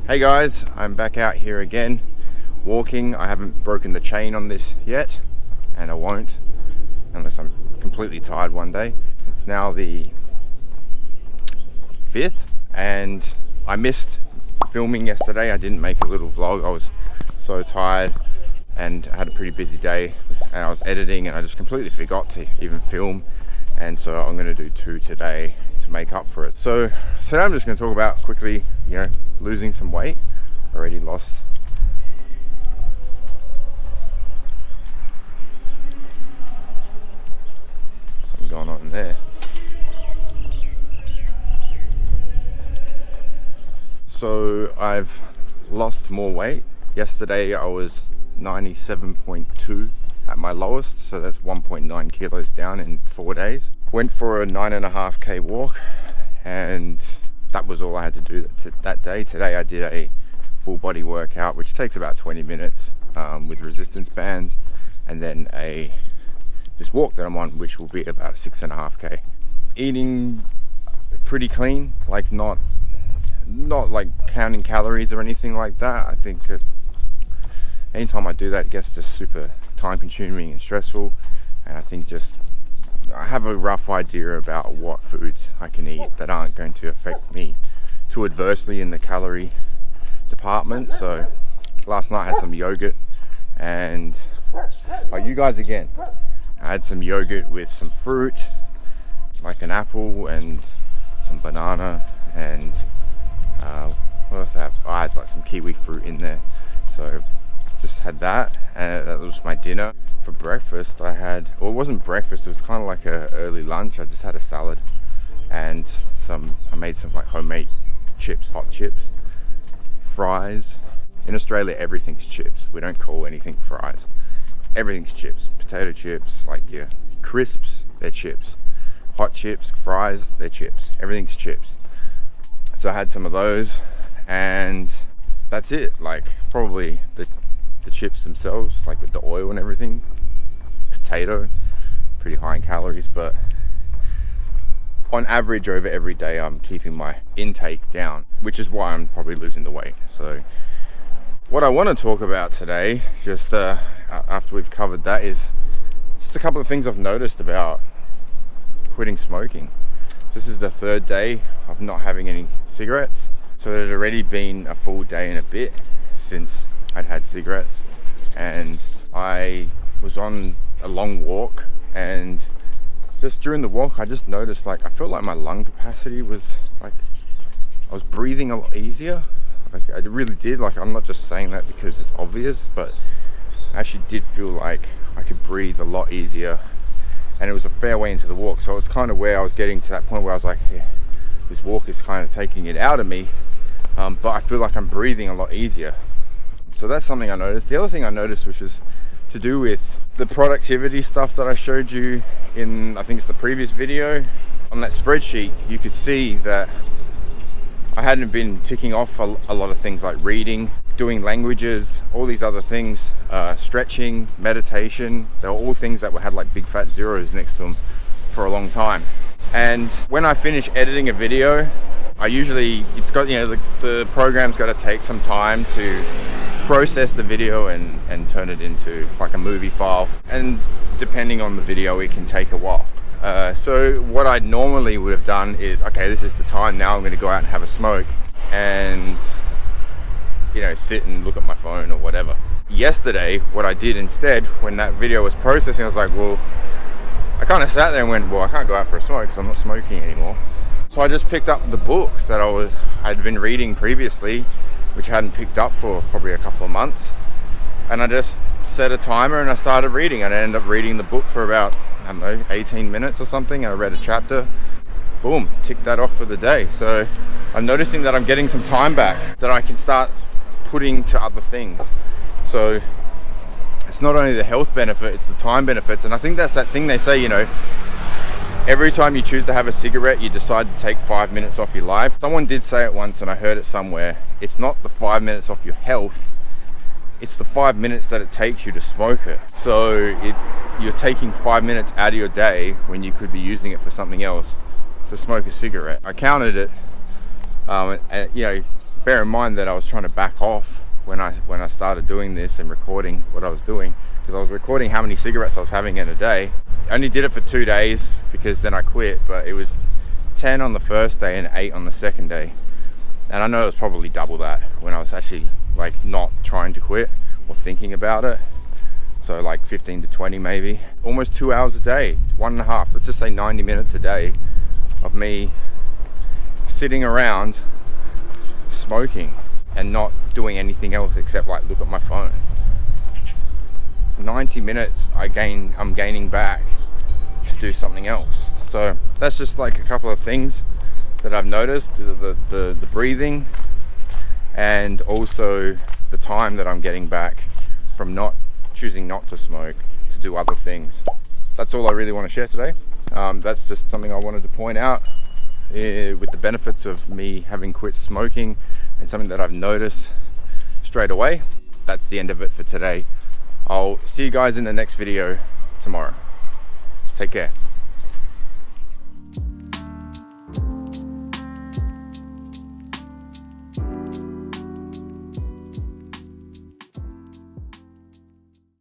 Hey guys, I'm back out here again, walking. I haven't broken the chain on this yet, and I won't, unless I'm completely tired one day. It's now the 5th, and I missed filming yesterday. I didn't make a little vlog. I was so tired, and I had a pretty busy day, and I was editing, and I just completely forgot to even film. And so I'm going to do 2 today to make up for it. So today I'm just going to talk about quickly, losing some weight. Already lost something going on in there. So I've lost more weight. Yesterday I was 97.2 at my lowest, so that's 1.9 kilos down in 4 days. Went for a 9.5k walk, and that was all I had to do that day. Today I did a full body workout, which takes about 20 minutes with resistance bands, and then this walk that I'm on, which will be about a 6.5k. Eating pretty clean, like not like counting calories or anything like that. I think that anytime I do that, it gets just super time consuming and stressful, and I think I have a rough idea about what foods I can eat that aren't going to affect me too adversely in the calorie department. So last night I had some yogurt, and you guys again. I had some yogurt with some fruit, like an apple and some banana, and what else I have? I had like some kiwi fruit in there. So just had that, and that was my dinner. For breakfast I had, well, it wasn't breakfast, it was kind of like a early lunch. I just had a salad and I made some like homemade chips, hot chips, fries. In Australia everything's chips. We don't call anything fries. Everything's chips. Potato chips, like your crisps, they're chips. Hot chips, fries, they're chips. Everything's chips. So I had some of those, and that's it. Like probably the chips themselves, like with the oil and everything. Potato, pretty high in calories, but on average over every day I'm keeping my intake down, which is why I'm probably losing the weight. So what I want to talk about today, just after we've covered that, is just a couple of things I've noticed about quitting smoking. This is the 3rd day of not having any cigarettes, so it had already been a full day and a bit since I'd had cigarettes, and I was on a long walk, and just during the walk I just noticed, like, I felt like my lung capacity was like, I was breathing a lot easier. Like I really did. Like, I'm not just saying that because it's obvious, but I actually did feel like I could breathe a lot easier, and it was a fair way into the walk. So it's kind of where I was getting to that point where I was like, yeah, this walk is kind of taking it out of me, but I feel like I'm breathing a lot easier. So that's something I noticed. The other thing I noticed, which is to do with the productivity stuff that I showed you in, I think it's the previous video. On that spreadsheet, you could see that I hadn't been ticking off a lot of things like reading, doing languages, all these other things, stretching, meditation. They were all things that had like big fat zeros next to them for a long time. And when I finish editing a video, it's got, the program's got to take some time to process the video and turn it into like a movie file, and depending on the video it can take a while. So what I normally would have done is, okay, this is the time, now I'm going to go out and have a smoke and sit and look at my phone or whatever. Yesterday what I did instead, when that video was processing, I was like, well, I kind of sat there and went, well, I can't go out for a smoke because I'm not smoking anymore. So I just picked up the books that I'd been reading previously, which I hadn't picked up for probably a couple of months, and I just set a timer and I started reading, and I ended up reading the book for about, 18 minutes or something, and I read a chapter. Boom, ticked that off for the day. So I'm noticing that I'm getting some time back that I can start putting to other things. So it's not only the health benefit, it's the time benefits. And I think that's that thing they say, every time you choose to have a cigarette, you decide to take 5 minutes off your life. Someone did say it once, and I heard it somewhere. It's not the 5 minutes off your health, it's the 5 minutes that it takes you to smoke it. So you're taking 5 minutes out of your day when you could be using it for something else to smoke a cigarette. I counted it, bear in mind that I was trying to back off when I started doing this and recording what I was doing, because I was recording how many cigarettes I was having in a day. I only did it for 2 days because then I quit, but it was 10 on the first day and 8 on the second day. And I know it was probably double that when I was actually like not trying to quit or thinking about it. So like 15 to 20 maybe. Almost 2 hours a day, 1.5, let's just say 90 minutes a day of me sitting around smoking and not doing anything else except like look at my phone. 90 minutes I'm gaining back to do something else. So that's just like a couple of things that I've noticed, the breathing, and also the time that I'm getting back from choosing not to smoke to do other things. That's all I really want to share today. That's just something I wanted to point out with the benefits of me having quit smoking, and something that I've noticed straight away. That's the end of it for today. I'll see you guys in the next video tomorrow. Take care.